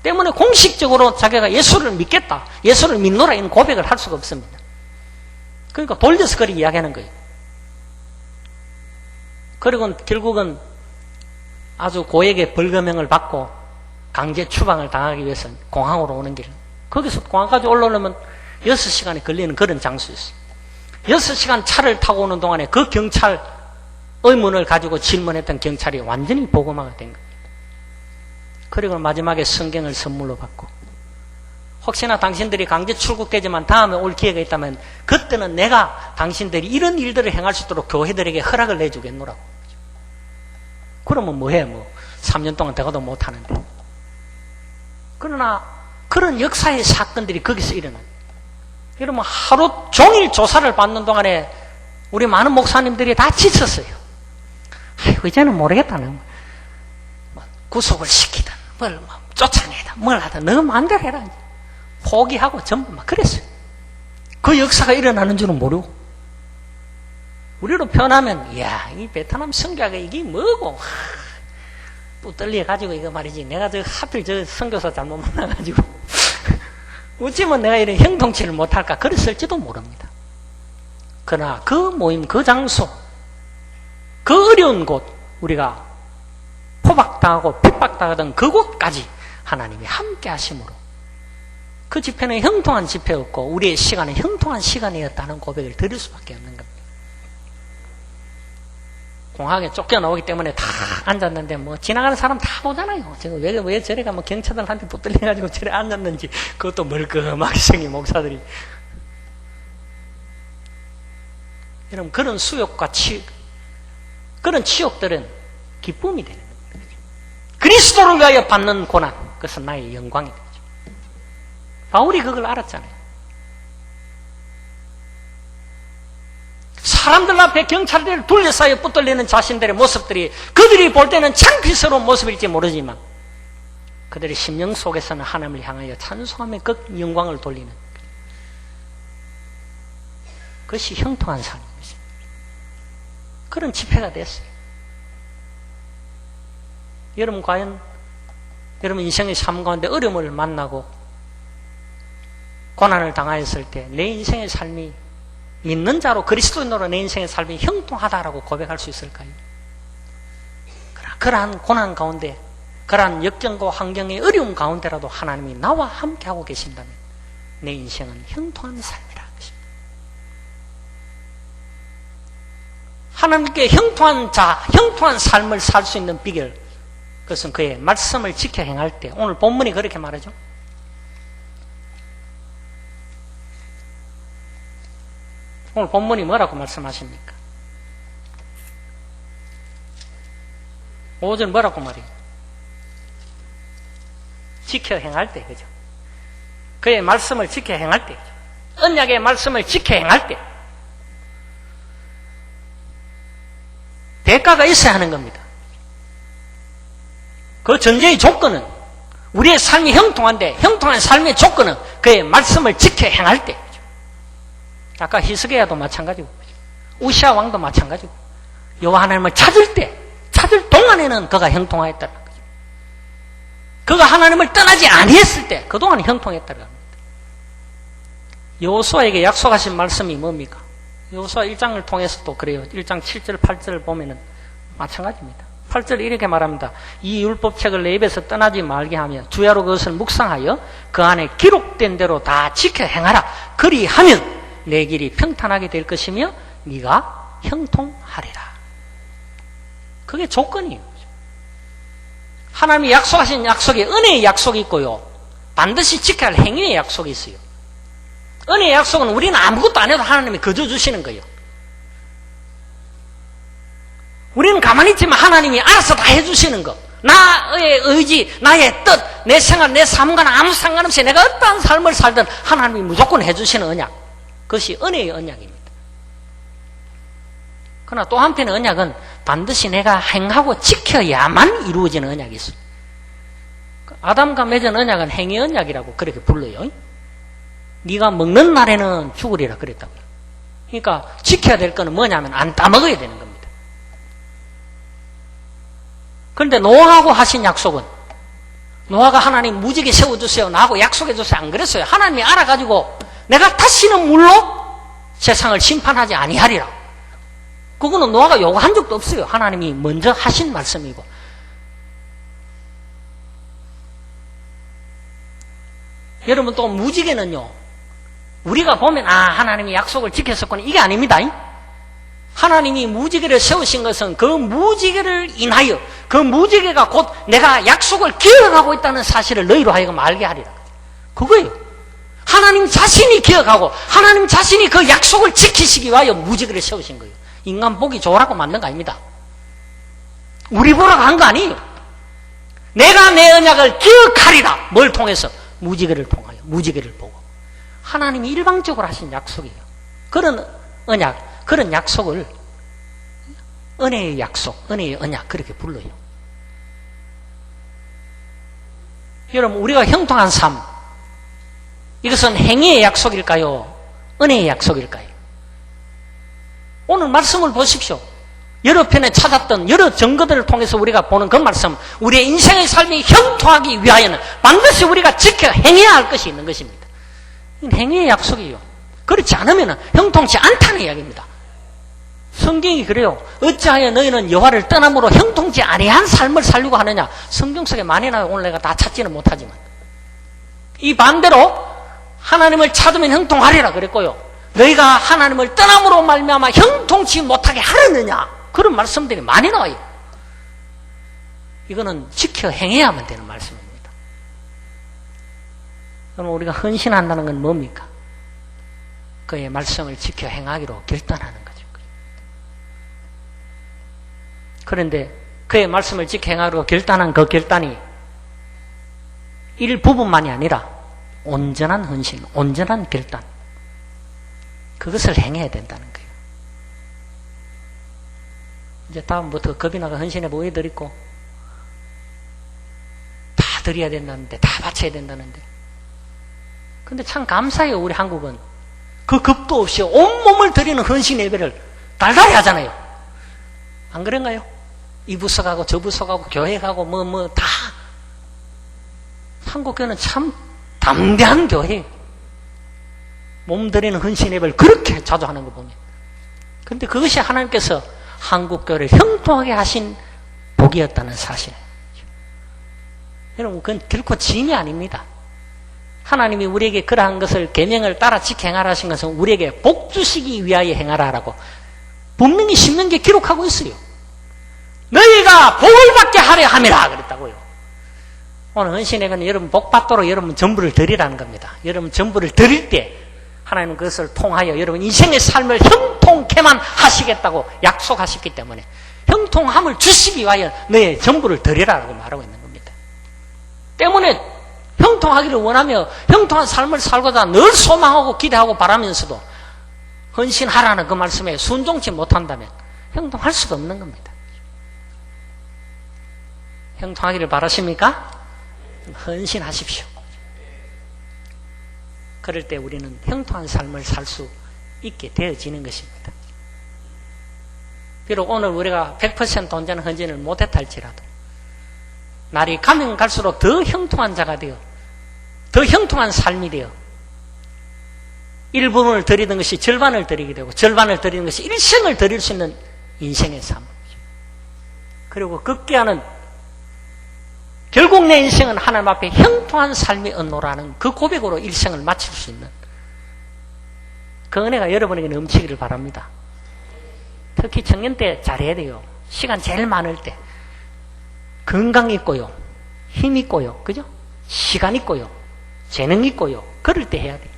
때문에 공식적으로 자기가 예수를 믿겠다, 예수를 믿노라 이런 고백을 할 수가 없습니다. 그러니까 돌려서 그렇게 이야기하는 거예요. 그리고 결국은 아주 고액의 벌금형을 받고 강제 추방을 당하기 위해서 공항으로 오는 길. 거기서 공항까지 올라오려면 6시간이 걸리는 그런 장소였어요. 6시간 차를 타고 오는 동안에 그 경찰 의문을 가지고 질문했던 경찰이 완전히 보고마가 된 거예요. 그리고 마지막에 성경을 선물로 받고, 혹시나 당신들이 강제 출국되지만 다음에 올 기회가 있다면 그때는 내가 당신들이 이런 일들을 행할 수 있도록 교회들에게 허락을 내주겠노라고. 그러면 뭐해? 3년 동안 대가도 못하는데. 그러나 그런 역사의 사건들이 거기서 일어나요. 이러면 하루 종일 조사를 받는 동안에 우리 많은 목사님들이 다 지쳤어요. 아이고, 이제는 모르겠다는. 구속을 시키든, 뭘 쫓아내든, 뭘 하든, 너 마음대로 해라. 포기하고 전부 막 그랬어요. 그 역사가 일어나는 줄은 모르고. 우리로 표현하면, 이야, 이 베트남 선교가 이게 뭐고, 뿌떨리해가지고 이거 말이지. 내가 하필 선교사 잘못 만나가지고. 어찌면 내가 이런 형통치를 못할까 그랬을지도 모릅니다. 그러나 그 모임, 그 장소, 그 어려운 곳, 우리가 포박당하고 핍박당하던 그곳까지 하나님이 함께 하심으로 그 집회는 형통한 집회였고 우리의 시간은 형통한 시간이었다는 고백을 드릴 수밖에 없는 겁니다. 공항에 쫓겨나오기 때문에 다 앉았는데 지나가는 사람 다 보잖아요. 지금 왜 저래가 경찰들한테 붙들려가지고 저래 앉았는지 그것도 멀끔하게 생긴 목사들이. 여러분, 그런 수욕과 그런 치욕들은 기쁨이 되는 겁니다. 그리스도를 위하여 받는 고난, 그것은 나의 영광이 되죠. 바울이 그걸 알았잖아요. 사람들 앞에 경찰들을 둘러싸여 붙들리는 자신들의 모습들이 그들이 볼 때는 창피스러운 모습일지 모르지만 그들의 심령 속에서는 하나님을 향하여 찬송하며 그 영광을 돌리는 그것이 형통한 삶입니다. 그런 집회가 됐어요. 여러분, 과연 여러분 인생의 삶 가운데 어려움을 만나고 고난을 당하였을 때 내 인생의 삶이 믿는 자로 그리스도인으로 내 인생의 삶이 형통하다라고 고백할 수 있을까요? 그러한 고난 가운데, 그러한 역경과 환경의 어려움 가운데라도 하나님이 나와 함께하고 계신다면 내 인생은 형통한 삶이라는 것입니다. 하나님께 형통한 자, 형통한 삶을 살 수 있는 비결, 그것은 그의 말씀을 지켜 행할 때, 오늘 본문이 그렇게 말하죠. 오늘 본문이 뭐라고 말씀하십니까? 5절 뭐라고 말해요? 지켜 행할 때, 그죠? 그의 말씀을 지켜 행할 때, 그죠? 언약의 말씀을 지켜 행할 때 대가가 있어야 하는 겁니다. 그 전제의 조건은 우리의 삶이 형통한데, 형통한 삶의 조건은 그의 말씀을 지켜 행할 때. 아까 히스기야도 마찬가지고 우시아 왕도 마찬가지고 여호와 하나님을 찾을 동안에는 그가 형통하였다는 거죠. 그가 하나님을 떠나지 아니했을 때 그동안 형통했다는 겁니다. 여호수아에게 약속하신 말씀이 뭡니까? 여호수아 1장을 통해서도 그래요. 1장 7절 8절을 보면은 마찬가지입니다. 8절 이렇게 말합니다. 이 율법책을 내 입에서 떠나지 말게 하며 주야로 그것을 묵상하여 그 안에 기록된 대로 다 지켜 행하라. 그리하면 내 길이 평탄하게 될 것이며 네가 형통하리라. 그게 조건이에요. 하나님이 약속하신 약속에 은혜의 약속이 있고요, 반드시 지켜야 할 행위의 약속이 있어요. 은혜의 약속은 우리는 아무것도 안 해도 하나님이 거저 주시는 거예요. 우리는 가만히 있지만 하나님이 알아서 다 해주시는 거. 나의 의지, 나의 뜻, 내 생활, 내 삶과는 아무 상관없이 내가 어떠한 삶을 살든 하나님이 무조건 해주시는 언약, 그것이 은혜의 언약입니다. 그러나 또 한편의 언약은 반드시 내가 행하고 지켜야만 이루어지는 언약이 있어요. 아담과 맺은 언약은 행위 언약이라고 그렇게 불러요. 네가 먹는 날에는 죽으리라 그랬다고요. 그러니까 지켜야 될 거는 뭐냐면 안 따먹어야 되는 겁니다. 그런데 노아하고 하신 약속은, 노아가 하나님 무지개 세워주세요, 나하고 약속해주세요, 안 그랬어요. 하나님이 알아가지고 내가 다시는 물로 세상을 심판하지 아니하리라. 그거는 노아가 요구한 적도 없어요. 하나님이 먼저 하신 말씀이고. 여러분, 또 무지개는요, 우리가 보면 하나님이 약속을 지켰었구나, 이게 아닙니다. 하나님이 무지개를 세우신 것은 그 무지개를 인하여, 그 무지개가 곧 내가 약속을 기억하고 있다는 사실을 너희로 하여금 알게 하리라. 그거예요. 하나님 자신이 기억하고 하나님 자신이 그 약속을 지키시기 위하여 무지개를 세우신 거예요. 인간 보기 좋으라고 만든 거 아닙니다. 우리 보라고 한 거 아니에요. 내가 내 언약을 기억하리라. 뭘 통해서? 무지개를 통하여, 무지개를 보고. 하나님이 일방적으로 하신 약속이에요. 그런 언약, 그런 약속을 은혜의 약속, 은혜의 언약, 그렇게 불러요. 여러분, 우리가 형통한 삶, 이것은 행위의 약속일까요? 은혜의 약속일까요? 오늘 말씀을 보십시오. 여러 편에 찾았던 여러 증거들을 통해서 우리가 보는 그 말씀, 우리의 인생의 삶이 형통하기 위하여는 반드시 우리가 지켜 행해야 할 것이 있는 것입니다. 이건 행위의 약속이에요. 그렇지 않으면 형통치 않다는 이야기입니다. 성경이 그래요. 어찌하여 너희는 여호와를 떠남으로 형통치 아니한 삶을 살려고 하느냐. 성경 속에 많이 나와요. 오늘 내가 다 찾지는 못하지만. 이 반대로 하나님을 찾으면 형통하리라 그랬고요. 너희가 하나님을 떠남으로 말미암아 형통치 못하게 하느냐. 그런 말씀들이 많이 나와요. 이거는 지켜 행해야만 되는 말씀입니다. 그럼 우리가 헌신한다는 건 뭡니까? 그의 말씀을 지켜 행하기로 결단하는 거죠. 그런데 그의 말씀을 지켜 행하기로 결단한 그 결단이 일부분만이 아니라 온전한 헌신, 온전한 결단, 그것을 행해야 된다는 거예요. 이제 다음부터 겁이 나가 헌신에 뭐 해드리고 다 드려야 된다는데, 다 바쳐야 된다는데. 근데 참 감사해요. 우리 한국은 그 겁도 없이 온몸을 드리는 헌신 예배를 달달이 하잖아요. 안 그런가요? 이 부서 가고 저 부서 가고 교회 가고 뭐 다. 한국 교회는 참 담대한 교회. 몸 드리는 헌신 예배를 그렇게 자주 하는 거 보면. 그런데 그것이 하나님께서 한국 교회를 형통하게 하신 복이었다는 사실. 여러분, 그건 결코 짐이 아닙니다. 하나님이 우리에게 그러한 것을 계명을 따라 지켜 행하라 하신 것은 우리에게 복 주시기 위하여 행하라 하라고 분명히 신명기에 기록하고 있어요. 너희가 복을 받게 하려 함이라 그랬다고요. 오늘 헌신회는 여러분 복 받도록 여러분 전부를 드리라는 겁니다. 여러분 전부를 드릴 때 하나님은 그것을 통하여 여러분 인생의 삶을 형통케만 하시겠다고 약속하셨기 때문에 형통함을 주시기 위하여 너의 전부를 드리라고 말하고 있는 겁니다. 때문에 형통하기를 원하며 형통한 삶을 살고자 늘 소망하고 기대하고 바라면서도 헌신하라는 그 말씀에 순종치 못한다면 형통할 수가 없는 겁니다. 형통하기를 바라십니까? 헌신하십시오. 그럴 때 우리는 형통한 삶을 살 수 있게 되어지는 것입니다. 비록 오늘 우리가 100% 온전한 헌신을 못했다 할지라도 날이 가면 갈수록 더 형통한 자가 되어 더 형통한 삶이 되어 일부분을 드리던 것이 절반을 드리게 되고 절반을 드리는 것이 일생을 드릴 수 있는 인생의 삶. 그리고 극기하는 결국 내 인생은 하나님 앞에 형통한 삶이 얻노라는 그 고백으로 일생을 마칠 수 있는 그 은혜가 여러분에게 넘치기를 바랍니다. 특히 청년 때 잘해야 돼요. 시간 제일 많을 때 건강 있고요, 힘 있고요, 그죠? 시간 있고요, 재능 있고요, 그럴 때 해야 돼요.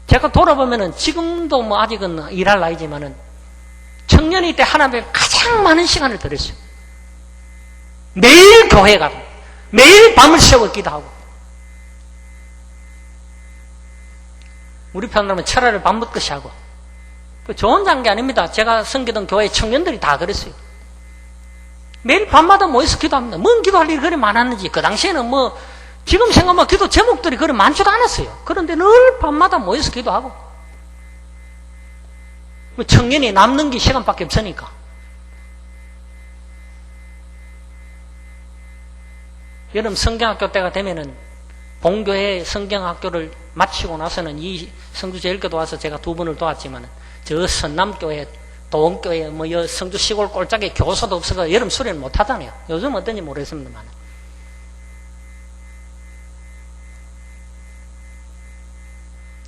제가 돌아보면은 지금도 뭐 아직은 일할 나이지만은 청년일 때 하나님 앞에 가장 많은 시간을 들였어요. 매일 교회 가고 매일 밤을 새워 기도하고. 우리 편으로 하면 철야를 밤늦듯이 하고. 저 혼자 한 게 아닙니다. 제가 섬기던 교회 청년들이 다 그랬어요. 매일 밤마다 모여서 기도합니다. 뭔 기도할 일이 그리 많았는지. 그 당시에는 뭐 지금 생각하면 기도 제목들이 그리 많지도 않았어요. 그런데 늘 밤마다 모여서 기도하고. 청년이 남는 게 시간밖에 없으니까. 여러분 성경학교 때가 되면은 본교회 성경학교를 마치고 나서는 이 성주제일교도 와서 제가 2번을 도왔지만 저 선남교회 도원교회 뭐 성주 시골 꼴짝에 교사도 없어서 여름 수련을 못 하잖아요. 요즘 어떤지 모르겠습니다만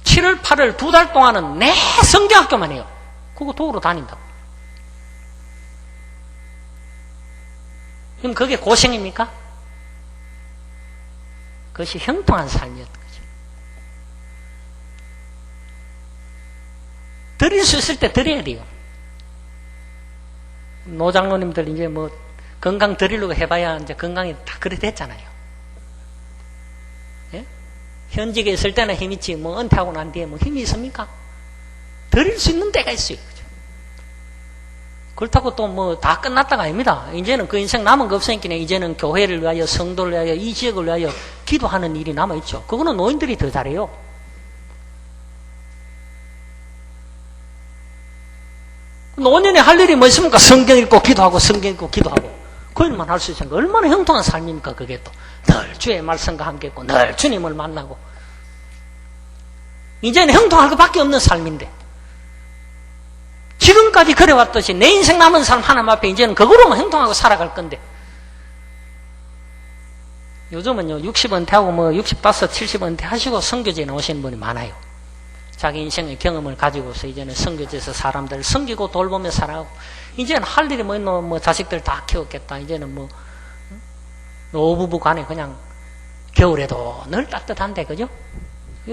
7월 8월 2달 동안은 내 성경학교만 해요. 그거 도우러 다닌다고. 그럼 그게 고생입니까? 그것이 형통한 삶이었던 거죠. 드릴 수 있을 때 드려야 돼요. 노장로님들 이제 뭐 건강 드리려고 해봐야 이제 건강이 다 그래 됐잖아요. 예? 현직에 있을 때는 힘 있지, 뭐 은퇴하고 난 뒤에 뭐 힘이 있습니까? 드릴 수 있는 때가 있어요. 그죠? 그렇다고 또 뭐 다 끝났다가 아닙니다. 이제는 그 인생 남은 거 없으니까 이제는 교회를 위하여, 성도를 위하여, 이 지역을 위하여 기도하는 일이 남아있죠. 그거는 노인들이 더 잘해요. 노년에 할 일이 뭐 있습니까? 성경 읽고 기도하고, 성경 읽고 기도하고. 그 일만 할 수 있으니까 얼마나 형통한 삶입니까? 그게 또 늘 주의 말씀과 함께 있고 늘 주님을 만나고. 이제는 형통할 것밖에 없는 삶인데 지금까지 그래왔듯이 내 인생 남은 삶 하나님 앞에 이제는 그거로만 형통하고 살아갈 건데, 요즘은요 60은퇴하고 뭐 65, 70은퇴 하시고 선교지에 나오시는 분이 많아요. 자기 인생의 경험을 가지고서 이제는 선교지에서 사람들을 섬기고 돌보며 살아가고, 이제는 할 일이 뭐 있노, 뭐 자식들 다 키웠겠다. 이제는 뭐 노부부 간에 그냥 겨울에도 늘 따뜻한데, 그죠?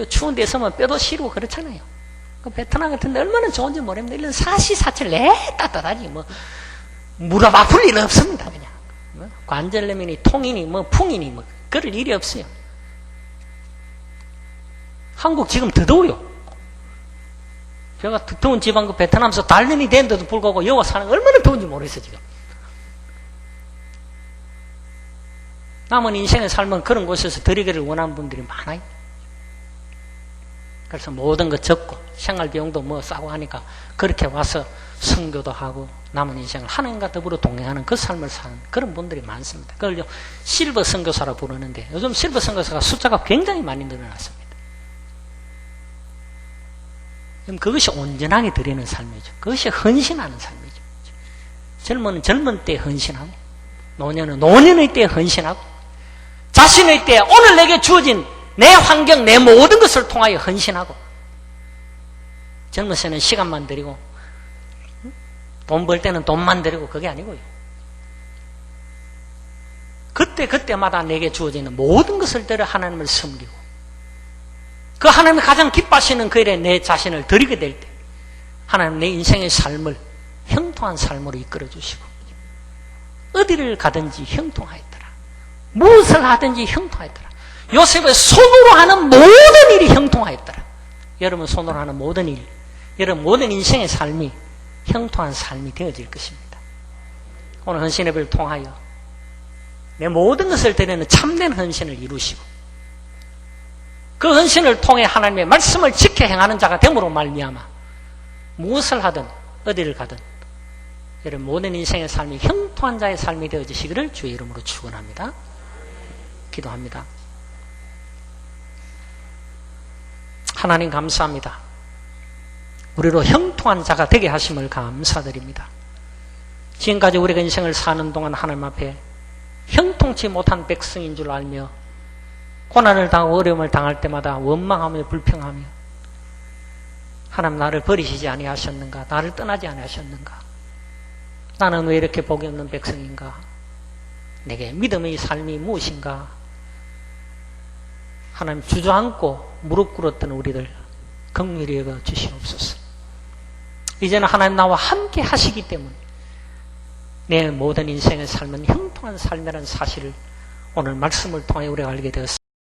추운 데 있으면 뼈도 시리고 그렇잖아요. 그 베트남 같은 데 얼마나 좋은지 모릅니다. 이런 사시사철 내 따뜻하지 뭐 무릎 아플 일 없습니다. 그냥 뭐 관절염이니 통이니 뭐 풍이니 뭐 그럴 일이 없어요. 한국 지금 더 더워요. 제가 더운 지방 그 베트남에서 단련이 되는데도 불구하고 여기 사는 거 얼마나 더운지 모르겠어요. 지금 남은 인생의 삶은 그런 곳에서 드리기를 원하는 분들이 많아요. 그래서 모든 거 적고 생활비용도 뭐 싸고 하니까 그렇게 와서 선교도 하고 남은 인생을 하나님과 더불어 동행하는 그 삶을 사는 그런 분들이 많습니다. 그걸 실버 선교사라 부르는데, 요즘 실버 선교사가 숫자가 굉장히 많이 늘어났습니다. 그럼 그것이 온전하게 드리는 삶이죠. 그것이 헌신하는 삶이죠. 젊은 젊은 때 헌신하고, 노년은 노년의 때 헌신하고, 자신의 때 오늘 내게 주어진 내 환경, 내 모든 것을 통하여 헌신하고, 젊어서는 시간만 드리고 돈 벌 때는 돈만 드리고 그게 아니고요. 그때마다 내게 주어지는 모든 것을 들여 하나님을 섬기고, 그 하나님이 가장 기뻐하시는 그 일에 내 자신을 드리게 될 때 하나님 내 인생의 삶을 형통한 삶으로 이끌어 주시고, 어디를 가든지 형통하였더라. 무엇을 하든지 형통하였더라. 요셉의 손으로 하는 모든 일이 형통하였더라. 여러분 손으로 하는 모든 일, 여러분 모든 인생의 삶이 형통한 삶이 되어질 것입니다. 오늘 헌신 예배를 통하여 내 모든 것을 드리는 참된 헌신을 이루시고, 그 헌신을 통해 하나님의 말씀을 지켜 행하는 자가 됨으로 말미암아 무엇을 하든 어디를 가든 여러분 모든 인생의 삶이 형통한 자의 삶이 되어지시기를 주의 이름으로 축원합니다. 기도합니다. 하나님 감사합니다. 우리로 형통한 자가 되게 하심을 감사드립니다. 지금까지 우리가 인생을 사는 동안 하나님 앞에 형통치 못한 백성인 줄 알며 고난을 당하고 어려움을 당할 때마다 원망하며 불평하며, 하나님 나를 버리시지 아니하셨는가? 나를 떠나지 아니하셨는가? 나는 왜 이렇게 복이 없는 백성인가? 내게 믿음의 삶이 무엇인가? 하나님 주저앉고 무릎 꿇었던 우리들 긍휼히 여겨 주시옵소서. 이제는 하나님 나와 함께 하시기 때문에 내 모든 인생의 삶은 형통한 삶이라는 사실을 오늘 말씀을 통해 우리가 알게 되었습니다.